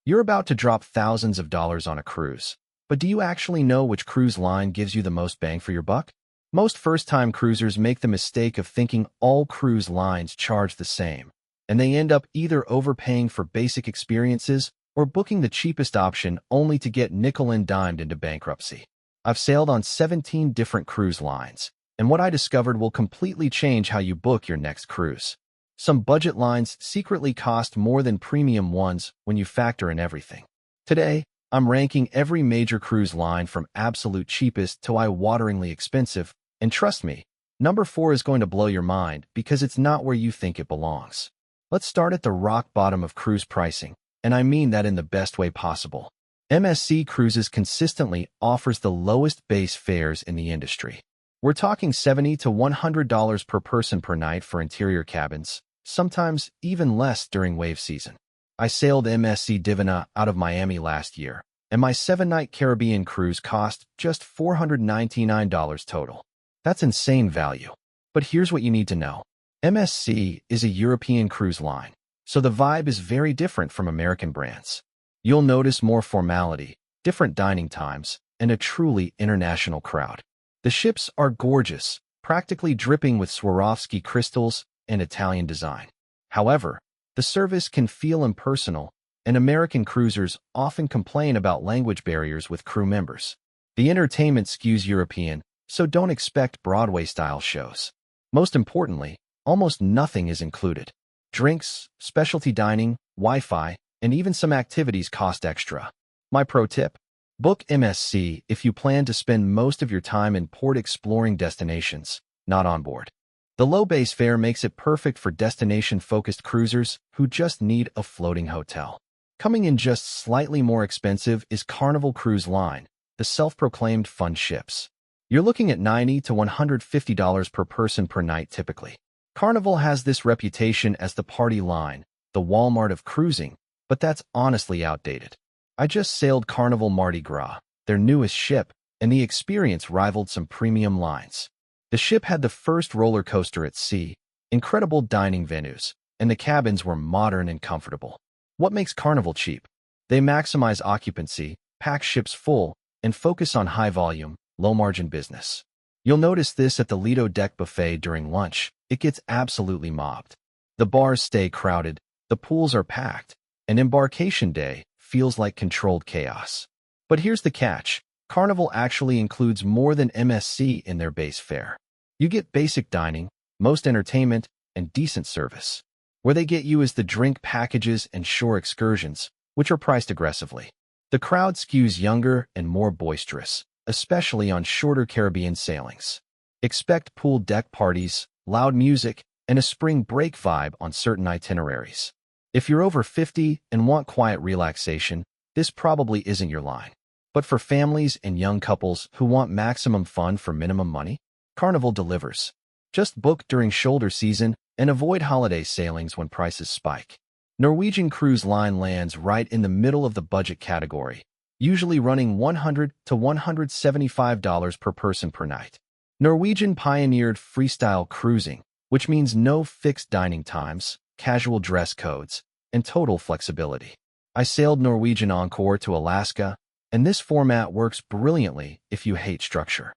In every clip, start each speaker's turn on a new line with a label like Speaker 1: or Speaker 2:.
Speaker 1: You're about to drop thousands of dollars on a cruise. But do you actually know which cruise line gives you the most bang for your buck? Most first-time cruisers make the mistake of thinking all cruise lines charge the same, and they end up either overpaying for basic experiences or booking the cheapest option only to get nickel-and-dimed into bankruptcy. I've sailed on 17 different cruise lines, and what I discovered will completely change how you book your next cruise. Some budget lines secretly cost more than premium ones when you factor in everything. Today, I'm ranking every major cruise line from absolute cheapest to eye-wateringly expensive, and trust me, number 4 is going to blow your mind because it's not where you think it belongs. Let's start at the rock bottom of cruise pricing, and I mean that in the best way possible. MSC Cruises consistently offers the lowest base fares in the industry. We're talking $70 to $100 per person per night for interior cabins, sometimes even less during wave season. I sailed MSC Divina out of Miami last year, and my 7-night Caribbean cruise cost just $499 total. That's insane value. But here's what you need to know. MSC is a European cruise line, so the vibe is very different from American brands. You'll notice more formality, different dining times, and a truly international crowd. The ships are gorgeous, practically dripping with Swarovski crystals and Italian design. However, the service can feel impersonal, and American cruisers often complain about language barriers with crew members. The entertainment skews European, so don't expect Broadway-style shows. Most importantly, almost nothing is included. Drinks, specialty dining, Wi-Fi, and even some activities cost extra. My pro tip: book MSC if you plan to spend most of your time in port-exploring destinations, not on board. The low base fare makes it perfect for destination-focused cruisers who just need a floating hotel. Coming in just slightly more expensive is Carnival Cruise Line, the self-proclaimed fun ships. You're looking at $90 to $150 per person per night typically. Carnival has this reputation as the party line, the Walmart of cruising, but that's honestly outdated. I just sailed Carnival Mardi Gras, their newest ship, and the experience rivaled some premium lines. The ship had the first roller coaster at sea, incredible dining venues, and the cabins were modern and comfortable. What makes Carnival cheap? They maximize occupancy, pack ships full, and focus on high-volume, low-margin business. You'll notice this at the Lido Deck Buffet during lunch. It gets absolutely mobbed. The bars stay crowded, the pools are packed, and embarkation day feels like controlled chaos. But here's the catch. Carnival actually includes more than MSC in their base fare. You get basic dining, most entertainment, and decent service. Where they get you is the drink packages and shore excursions, which are priced aggressively. The crowd skews younger and more boisterous, especially on shorter Caribbean sailings. Expect pool deck parties, loud music, and a spring break vibe on certain itineraries. If you're over 50 and want quiet relaxation, this probably isn't your line. But for families and young couples who want maximum fun for minimum money, Carnival delivers. Just book during shoulder season and avoid holiday sailings when prices spike. Norwegian Cruise Line lands right in the middle of the budget category, usually running $100 to $175 per person per night. Norwegian pioneered freestyle cruising, which means no fixed dining times, casual dress codes, and total flexibility. I sailed Norwegian Encore to Alaska, and this format works brilliantly if you hate structure.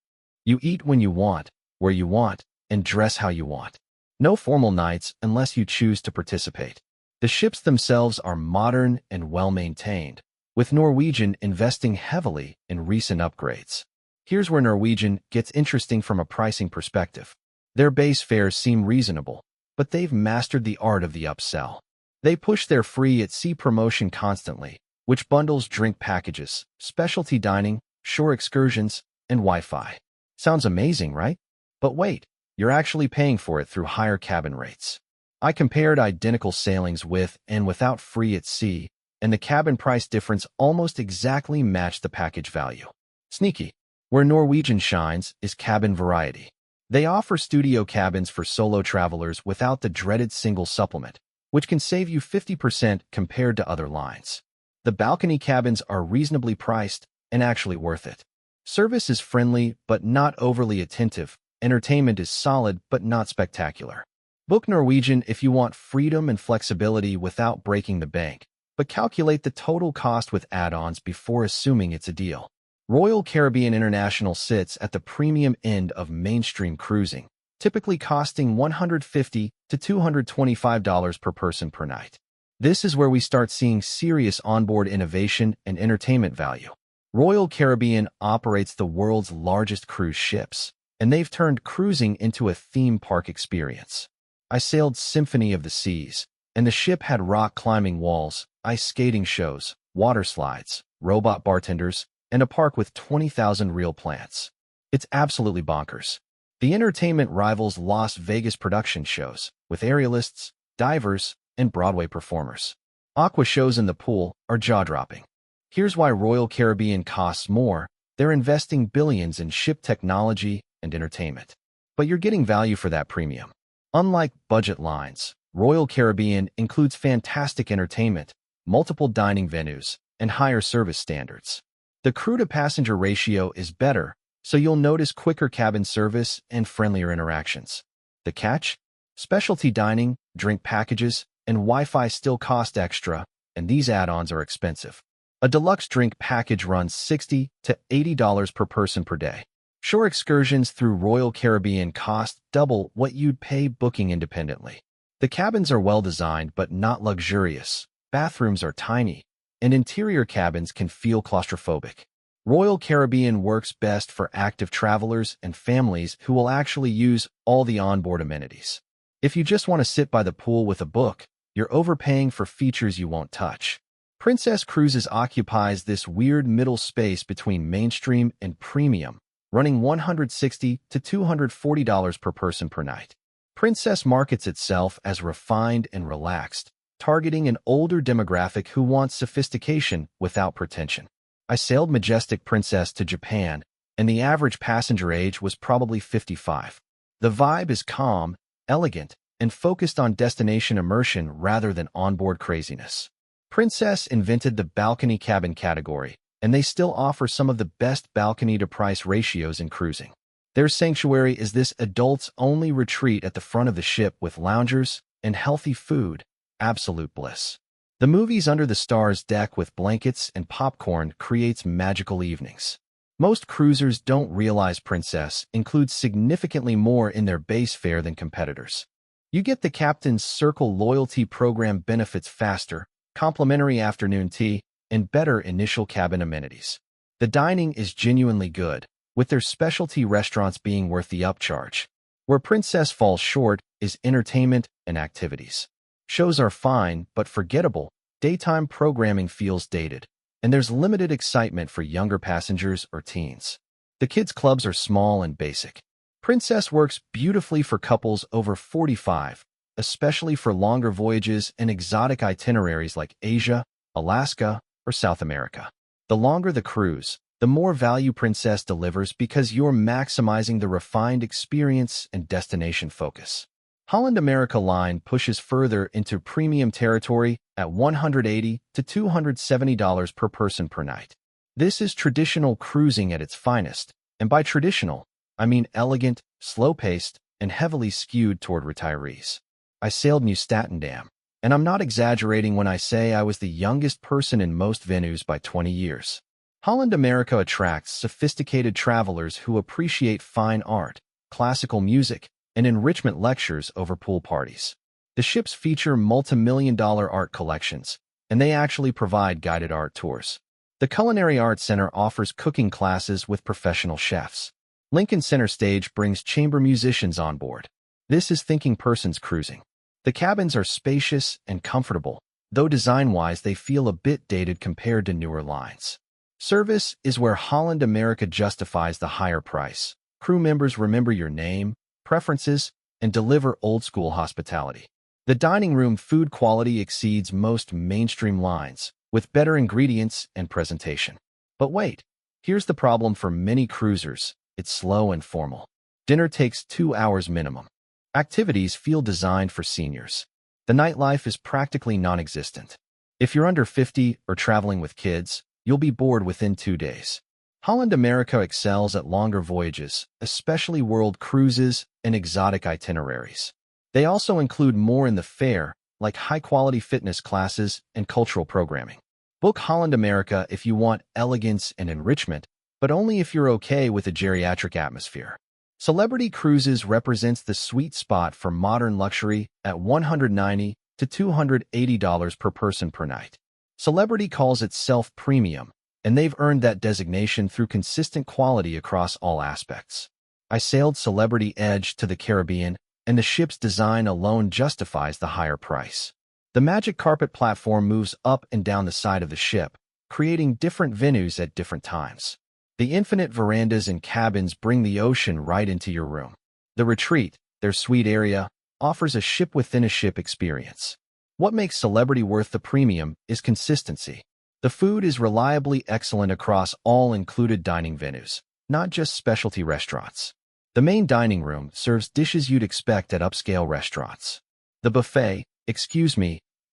Speaker 1: You eat when you want, where you want, and dress how you want. No formal nights unless you choose to participate. The ships themselves are modern and well-maintained, with Norwegian investing heavily in recent upgrades. Here's where Norwegian gets interesting from a pricing perspective. Their base fares seem reasonable, but they've mastered the art of the upsell. They push their free at sea promotion constantly, which bundles drink packages, specialty dining, shore excursions, and Wi-Fi. Sounds amazing, right? But wait, you're actually paying for it through higher cabin rates. I compared identical sailings with and without free at sea, and the cabin price difference almost exactly matched the package value. Sneaky. Where Norwegian shines is cabin variety. They offer studio cabins for solo travelers without the dreaded single supplement, which can save you 50% compared to other lines. The balcony cabins are reasonably priced and actually worth it. Service is friendly but not overly attentive. Entertainment is solid but not spectacular. Book Norwegian if you want freedom and flexibility without breaking the bank, but calculate the total cost with add-ons before assuming it's a deal. Royal Caribbean International sits at the premium end of mainstream cruising, typically costing $150 to $225 per person per night. This is where we start seeing serious onboard innovation and entertainment value. Royal Caribbean operates the world's largest cruise ships, and they've turned cruising into a theme park experience. I sailed Symphony of the Seas, and the ship had rock-climbing walls, ice skating shows, water slides, robot bartenders, and a park with 20,000 real plants. It's absolutely bonkers. The entertainment rivals Las Vegas production shows, with aerialists, divers, and Broadway performers. Aqua shows in the pool are jaw-dropping. Here's why Royal Caribbean costs more. They're investing billions in ship technology and entertainment. But you're getting value for that premium. Unlike budget lines, Royal Caribbean includes fantastic entertainment, multiple dining venues, and higher service standards. The crew-to-passenger ratio is better, so you'll notice quicker cabin service and friendlier interactions. The catch? Specialty dining, drink packages, and Wi-Fi still cost extra, and these add-ons are expensive. A deluxe drink package runs $60 to $80 per person per day. Shore excursions through Royal Caribbean cost double what you'd pay booking independently. The cabins are well-designed but not luxurious. Bathrooms are tiny, and interior cabins can feel claustrophobic. Royal Caribbean works best for active travelers and families who will actually use all the onboard amenities. If you just want to sit by the pool with a book, you're overpaying for features you won't touch. Princess Cruises occupies this weird middle space between mainstream and premium, running $160 to $240 per person per night. Princess markets itself as refined and relaxed, targeting an older demographic who wants sophistication without pretension. I sailed Majestic Princess to Japan, and the average passenger age was probably 55. The vibe is calm, elegant, and focused on destination immersion rather than onboard craziness. Princess invented the balcony cabin category, and they still offer some of the best balcony-to-price ratios in cruising. Their sanctuary is this adults-only retreat at the front of the ship with loungers and healthy food. Absolute bliss. The movies under the stars deck with blankets and popcorn creates magical evenings. Most cruisers don't realize Princess includes significantly more in their base fare than competitors. You get the Captain's Circle loyalty program benefits faster, complimentary afternoon tea, and better initial cabin amenities. The dining is genuinely good, with their specialty restaurants being worth the upcharge. Where Princess falls short is entertainment and activities. Shows are fine but forgettable, daytime programming feels dated, and there's limited excitement for younger passengers or teens. The kids' clubs are small and basic. Princess works beautifully for couples over 45, especially for longer voyages and exotic itineraries like Asia, Alaska, or South America. The longer the cruise, the more value Princess delivers because you're maximizing the refined experience and destination focus. Holland America Line pushes further into premium territory at $180 to $270 per person per night. This is traditional cruising at its finest, and by traditional, I mean elegant, slow-paced, and heavily skewed toward retirees. I sailed Neustatendam, and I'm not exaggerating when I say I was the youngest person in most venues by 20 years. Holland America attracts sophisticated travelers who appreciate fine art, classical music, and enrichment lectures over pool parties. The ships feature multi-million-dollar art collections, and they actually provide guided art tours. The Culinary Arts Center offers cooking classes with professional chefs. Lincoln Center Stage brings chamber musicians on board. This is thinking person's cruising. The cabins are spacious and comfortable, though design-wise they feel a bit dated compared to newer lines. Service is where Holland America justifies the higher price. Crew members remember your name, preferences, and deliver old-school hospitality. The dining room food quality exceeds most mainstream lines, with better ingredients and presentation. But wait, here's the problem for many cruisers. It's slow and formal. Dinner takes 2 hours minimum. Activities feel designed for seniors. The nightlife is practically non-existent. If you're under 50 or traveling with kids, you'll be bored within 2 days. Holland America excels at longer voyages, especially world cruises and exotic itineraries. They also include more in the fare, like high-quality fitness classes and cultural programming. Book Holland America if you want elegance and enrichment, but only if you're okay with a geriatric atmosphere. Celebrity Cruises represents the sweet spot for modern luxury at $190 to $280 per person per night. Celebrity calls itself premium, and they've earned that designation through consistent quality across all aspects. I sailed Celebrity Edge to the Caribbean, and the ship's design alone justifies the higher price. The magic carpet platform moves up and down the side of the ship, creating different venues at different times. The infinite verandas and cabins bring the ocean right into your room. The Retreat, their suite area, offers a ship-within-a-ship experience. What makes Celebrity worth the premium is consistency. The food is reliably excellent across all included dining venues, not just specialty restaurants. The main dining room serves dishes you'd expect at upscale restaurants. The buffet,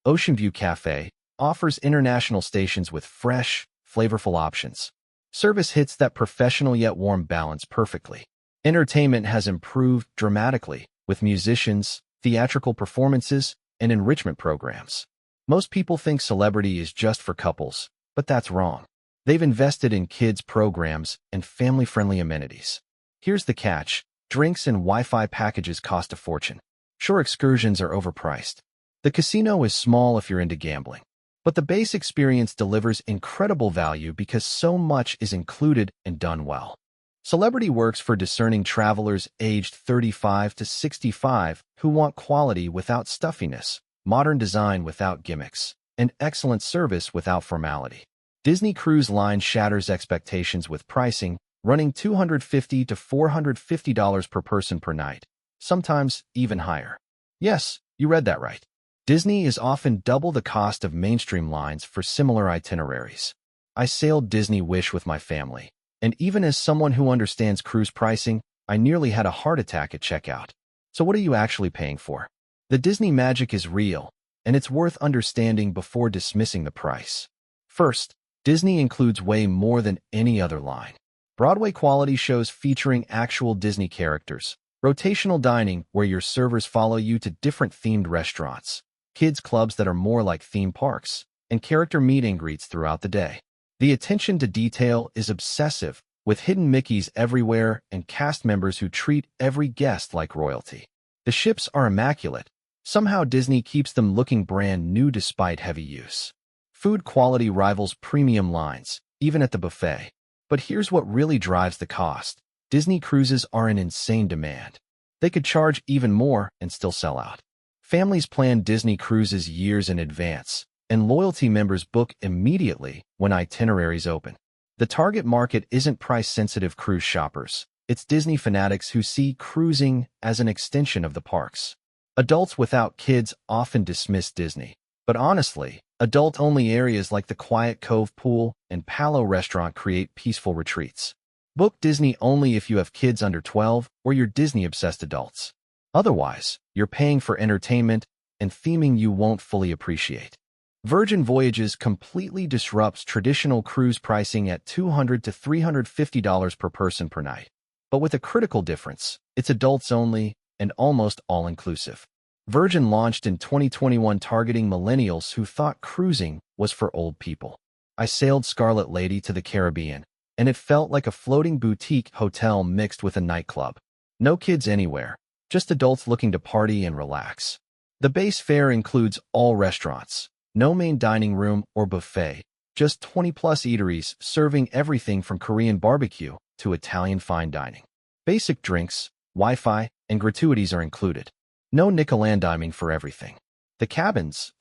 Speaker 1: Ocean View Cafe, offers international stations with fresh, flavorful options. Service hits that professional yet warm balance perfectly. Entertainment has improved dramatically with musicians, theatrical performances, and enrichment programs. Most people think Celebrity is just for couples, but that's wrong. They've invested in kids' programs and family-friendly amenities. Here's the catch: drinks and Wi-Fi packages cost a fortune. Sure, excursions are overpriced. The casino is small if you're into gambling. But the base experience delivers incredible value because so much is included and done well. Celebrity works for discerning travelers aged 35 to 65 who want quality without stuffiness, modern design without gimmicks, and excellent service without formality. Disney Cruise Line shatters expectations with pricing, running $250 to $450 per person per night, sometimes even higher. Yes, you read that right. Disney is often double the cost of mainstream lines for similar itineraries. I sailed Disney Wish with my family, and even as someone who understands cruise pricing, I nearly had a heart attack at checkout. So what are you actually paying for? The Disney magic is real, and it's worth understanding before dismissing the price. First, Disney includes way more than any other line. Broadway quality shows featuring actual Disney characters, rotational dining where your servers follow you to different themed restaurants, kids clubs that are more like theme parks, and character meet and greets throughout the day. The attention to detail is obsessive, with hidden Mickeys everywhere and cast members who treat every guest like royalty. The ships are immaculate. Somehow Disney keeps them looking brand new despite heavy use. Food quality rivals premium lines, even at the buffet. But here's what really drives the cost. Disney cruises are in insane demand. They could charge even more and still sell out. Families plan Disney cruises years in advance, and loyalty members book immediately when itineraries open. The target market isn't price-sensitive cruise shoppers. It's Disney fanatics who see cruising as an extension of the parks. Adults without kids often dismiss Disney. But honestly, adult-only areas like the Quiet Cove Pool and Palo Restaurant create peaceful retreats. Book Disney only if you have kids under 12 or you're Disney-obsessed adults. Otherwise, you're paying for entertainment and theming you won't fully appreciate. Virgin Voyages completely disrupts traditional cruise pricing at $200 to $350 per person per night. But with a critical difference, it's adults only and almost all-inclusive. Virgin launched in 2021 targeting millennials who thought cruising was for old people. I sailed Scarlet Lady to the Caribbean, and it felt like a floating boutique hotel mixed with a nightclub. No kids anywhere, just adults looking to party and relax. The base fare includes all restaurants, no main dining room or buffet, just 20-plus eateries serving everything from Korean barbecue to Italian fine dining. Basic drinks, Wi-Fi, and gratuities are included. No nickel-and-diming for everything. The cabins,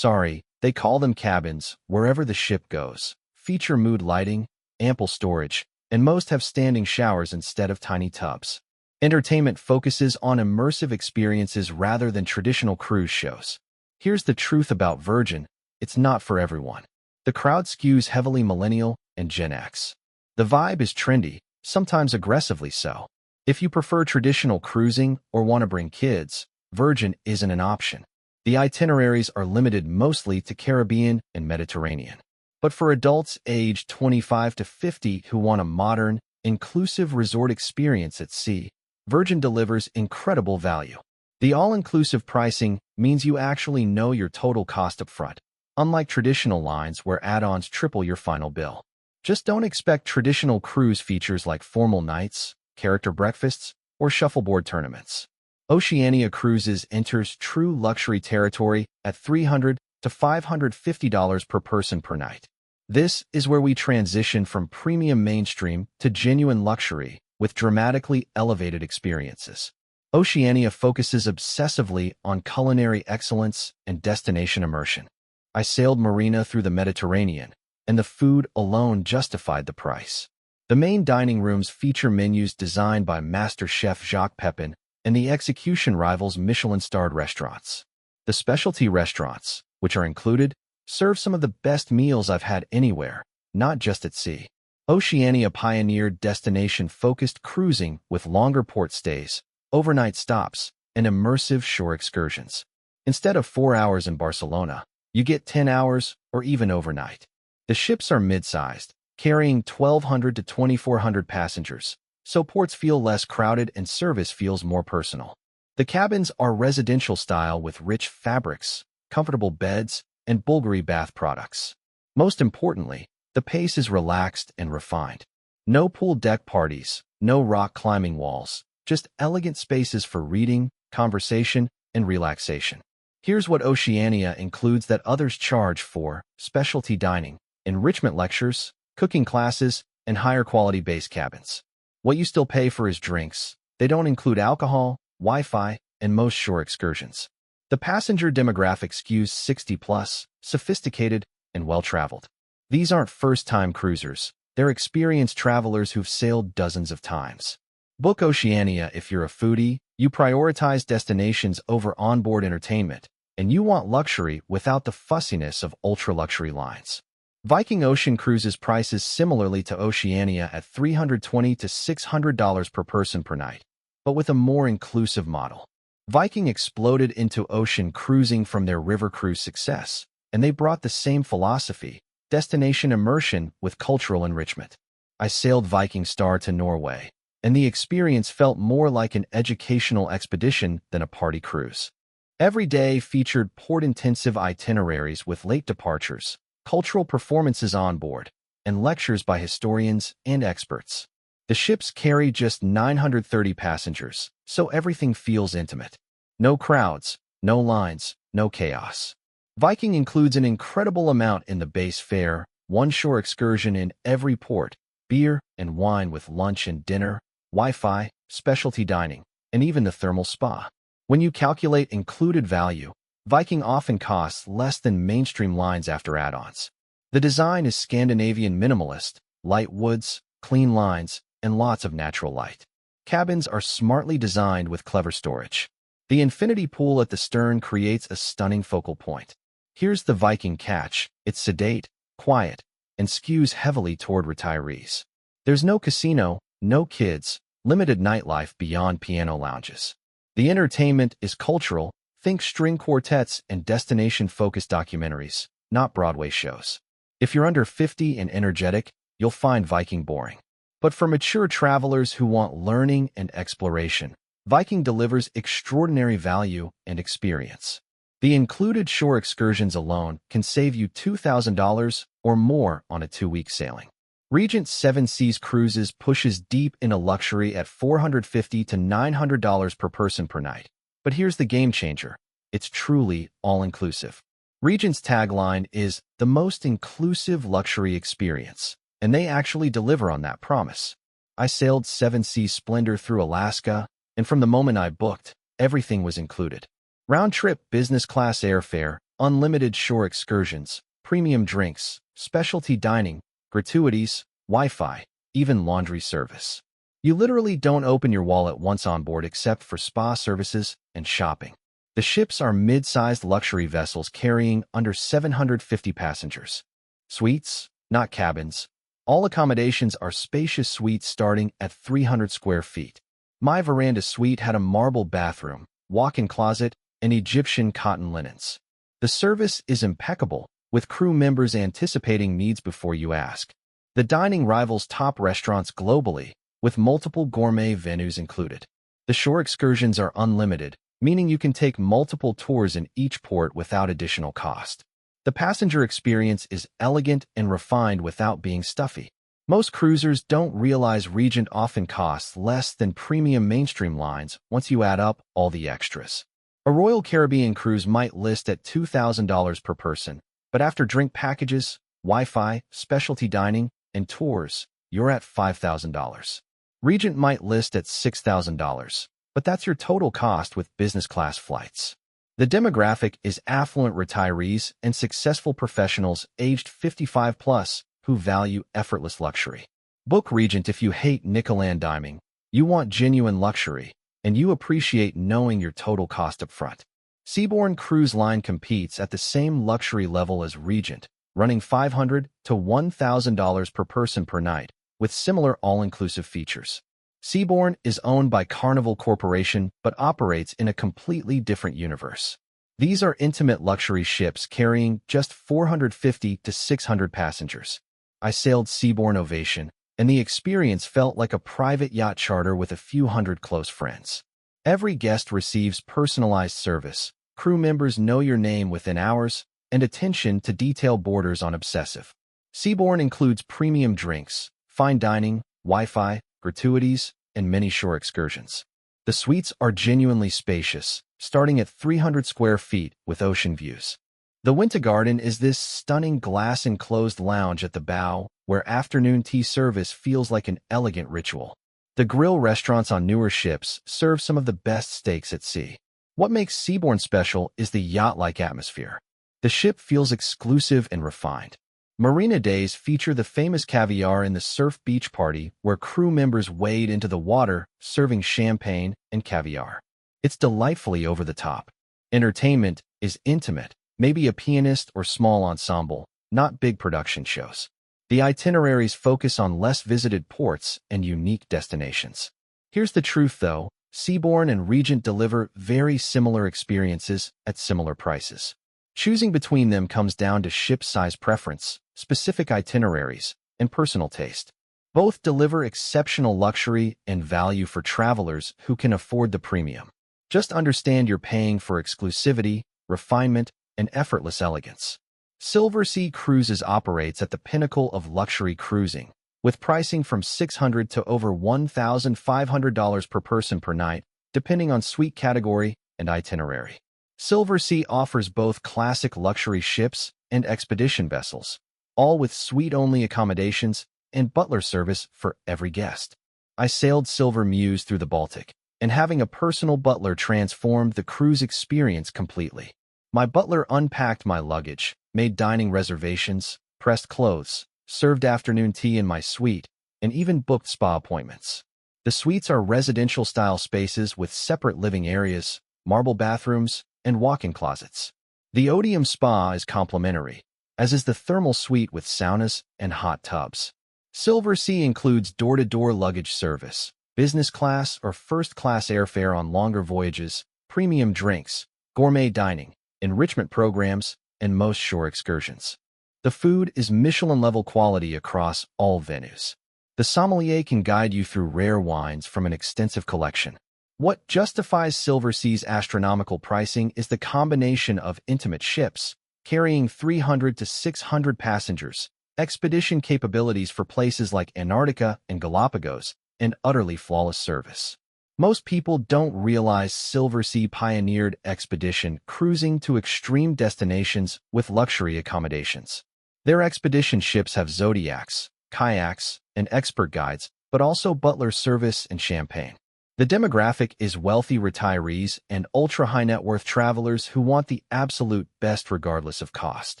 Speaker 1: they call them cabins wherever the ship goes, feature mood lighting, ample storage, and most have standing showers instead of tiny tubs. Entertainment focuses on immersive experiences rather than traditional cruise shows. Here's the truth about Virgin: it's not for everyone. The crowd skews heavily millennial and Gen X. The vibe is trendy, sometimes aggressively so. If you prefer traditional cruising or want to bring kids, Virgin isn't an option. The itineraries are limited mostly to Caribbean and Mediterranean. But for adults aged 25 to 50 who want a modern, inclusive resort experience at sea, Virgin delivers incredible value. The all-inclusive pricing means you actually know your total cost up front, unlike traditional lines where add-ons triple your final bill. Just don't expect traditional cruise features like formal nights, character breakfasts, or shuffleboard tournaments. Oceania Cruises enters true luxury territory at $300 to $550 per person per night. This is where we transition from premium mainstream to genuine luxury with dramatically elevated experiences. Oceania focuses obsessively on culinary excellence and destination immersion. I sailed Marina through the Mediterranean, and the food alone justified the price. The main dining rooms feature menus designed by master chef Jacques Pepin, and the execution rivals Michelin-starred restaurants. The specialty restaurants, which are included, serve some of the best meals I've had anywhere, not just at sea. Oceania pioneered destination-focused cruising with longer port stays, overnight stops, and immersive shore excursions. Instead of 4 hours in Barcelona, you get 10 hours or even overnight. The ships are mid-sized, carrying 1,200 to 2,400 passengers, so ports feel less crowded and service feels more personal. The cabins are residential style with rich fabrics, comfortable beds, and Bulgari bath products. Most importantly, the pace is relaxed and refined. No pool deck parties, no rock climbing walls, just elegant spaces for reading, conversation, and relaxation. Here's what Oceania includes that others charge for: specialty dining, enrichment lectures, cooking classes, and higher quality base cabins. What you still pay for is drinks. They don't include alcohol, Wi-Fi, and most shore excursions. The passenger demographic skews 60+, sophisticated, and well-traveled. These aren't first-time cruisers. They're experienced travelers who've sailed dozens of times. Book Oceania if you're a foodie, you prioritize destinations over onboard entertainment, and you want luxury without the fussiness of ultra-luxury lines. Viking Ocean Cruises prices similarly to Oceania at $320 to $600 per person per night, but with a more inclusive model. Viking exploded into ocean cruising from their river cruise success, and they brought the same philosophy, destination immersion with cultural enrichment. I sailed Viking Star to Norway, and the experience felt more like an educational expedition than a party cruise. Every day featured port-intensive itineraries with late departures, cultural performances on board, and lectures by historians and experts. The ships carry just 930 passengers, so everything feels intimate. No crowds, no lines, no chaos. Viking includes an incredible amount in the base fare: one shore excursion in every port, beer and wine with lunch and dinner, Wi-Fi, specialty dining, and even the thermal spa. When you calculate included value, Viking often costs less than mainstream lines after add-ons. The design is Scandinavian minimalist, light woods, clean lines, and lots of natural light. Cabins are smartly designed with clever storage. The infinity pool at the stern creates a stunning focal point. Here's the Viking catch: it's sedate, quiet, and skews heavily toward retirees. There's no casino, no kids, limited nightlife beyond piano lounges. The entertainment is cultural. Think string quartets and destination-focused documentaries, not Broadway shows. If you're under 50 and energetic, you'll find Viking boring. But for mature travelers who want learning and exploration, Viking delivers extraordinary value and experience. The included shore excursions alone can save you $2,000 or more on a 2-week sailing. Regent Seven Seas Cruises pushes deep into luxury at $450 to $900 per person per night. But here's the game changer: it's truly all-inclusive. Regent's tagline is the most inclusive luxury experience, and they actually deliver on that promise. I sailed Seven Seas Splendor through Alaska, and from the moment I booked, everything was included. Round-trip business-class airfare, unlimited shore excursions, premium drinks, specialty dining, gratuities, Wi-Fi, even laundry service. You literally don't open your wallet once on board except for spa services and shopping. The ships are mid-sized luxury vessels carrying under 750 passengers. Suites, not cabins. All accommodations are spacious suites starting at 300 square feet. My veranda suite had a marble bathroom, walk-in closet, and Egyptian cotton linens. The service is impeccable, with crew members anticipating needs before you ask. The dining rivals top restaurants globally, with multiple gourmet venues included. The shore excursions are unlimited, meaning you can take multiple tours in each port without additional cost. The passenger experience is elegant and refined without being stuffy. Most cruisers don't realize Regent often costs less than premium mainstream lines once you add up all the extras. A Royal Caribbean cruise might list at $2,000 per person, but after drink packages, Wi-Fi, specialty dining, and tours, you're at $5,000. Regent might list at $6,000, but that's your total cost with business class flights. The demographic is affluent retirees and successful professionals aged 55 plus who value effortless luxury. Book Regent if you hate nickel and diming, you want genuine luxury, and you appreciate knowing your total cost up front. Seabourn Cruise Line competes at the same luxury level as Regent, running $500 to $1,000 per person per night, with similar all-inclusive features. Seabourn is owned by Carnival Corporation but operates in a completely different universe. These are intimate luxury ships carrying just 450 to 600 passengers. I sailed Seabourn Ovation, and the experience felt like a private yacht charter with a few hundred close friends. Every guest receives personalized service, crew members know your name within hours, and attention to detail borders on obsessive. Seabourn includes premium drinks, fine dining, Wi-Fi, gratuities, and many shore excursions. The suites are genuinely spacious, starting at 300 square feet with ocean views. The Winter Garden is this stunning glass-enclosed lounge at the bow where afternoon tea service feels like an elegant ritual. The grill restaurants on newer ships serve some of the best steaks at sea. What makes Seabourn special is the yacht-like atmosphere. The ship feels exclusive and refined. Marina days feature the famous caviar in the surf beach party where crew members wade into the water serving champagne and caviar. It's delightfully over the top. Entertainment is intimate, maybe a pianist or small ensemble, not big production shows. The itineraries focus on less visited ports and unique destinations. Here's the truth though, Seabourn and Regent deliver very similar experiences at similar prices. Choosing between them comes down to ship size preference, specific itineraries, and personal taste. Both deliver exceptional luxury and value for travelers who can afford the premium. Just understand you're paying for exclusivity, refinement, and effortless elegance. Silversea Cruises operates at the pinnacle of luxury cruising, with pricing from $600 to over $1,500 per person per night, depending on suite category and itinerary. Silversea offers both classic luxury ships and expedition vessels, all with suite-only accommodations and butler service for every guest. I sailed Silver Muse through the Baltic, and having a personal butler transformed the cruise experience completely. My butler unpacked my luggage, made dining reservations, pressed clothes, served afternoon tea in my suite, and even booked spa appointments. The suites are residential-style spaces with separate living areas, marble bathrooms, and walk-in closets. The Odeum Spa is complimentary, as is the thermal suite with saunas and hot tubs. Silversea includes door-to-door luggage service, business class or first-class airfare on longer voyages, premium drinks, gourmet dining, enrichment programs, and most shore excursions. The food is Michelin-level quality across all venues. The sommelier can guide you through rare wines from an extensive collection. What justifies Silversea's astronomical pricing is the combination of intimate ships, carrying 300 to 600 passengers, expedition capabilities for places like Antarctica and Galapagos, and utterly flawless service. Most people don't realize Silversea pioneered expedition cruising to extreme destinations with luxury accommodations. Their expedition ships have zodiacs, kayaks, and expert guides, but also butler service and champagne. The demographic is wealthy retirees and ultra-high net worth travelers who want the absolute best regardless of cost.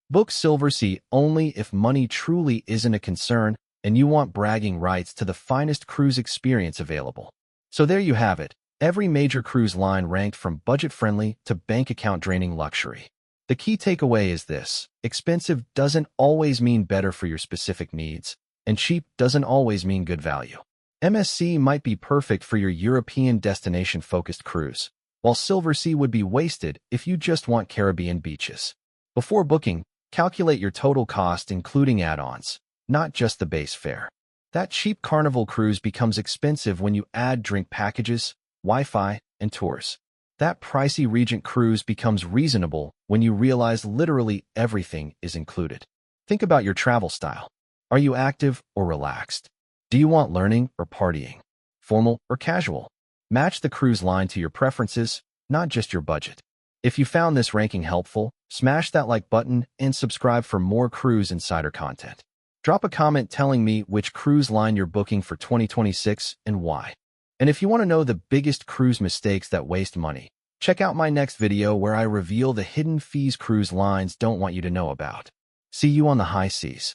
Speaker 1: Book Silversea only if money truly isn't a concern and you want bragging rights to the finest cruise experience available. So there you have it, every major cruise line ranked from budget-friendly to bank account-draining luxury. The key takeaway is this: expensive doesn't always mean better for your specific needs, and cheap doesn't always mean good value. MSC might be perfect for your European destination-focused cruise, while Silversea would be wasted if you just want Caribbean beaches. Before booking, calculate your total cost including add-ons, not just the base fare. That cheap Carnival cruise becomes expensive when you add drink packages, Wi-Fi, and tours. That pricey Regent cruise becomes reasonable when you realize literally everything is included. Think about your travel style. Are you active or relaxed? Do you want learning or partying? Formal or casual? Match the cruise line to your preferences, not just your budget. If you found this ranking helpful, smash that like button and subscribe for more cruise insider content. Drop a comment telling me which cruise line you're booking for 2026 and why. And if you want to know the biggest cruise mistakes that waste money, check out my next video where I reveal the hidden fees cruise lines don't want you to know about. See you on the high seas.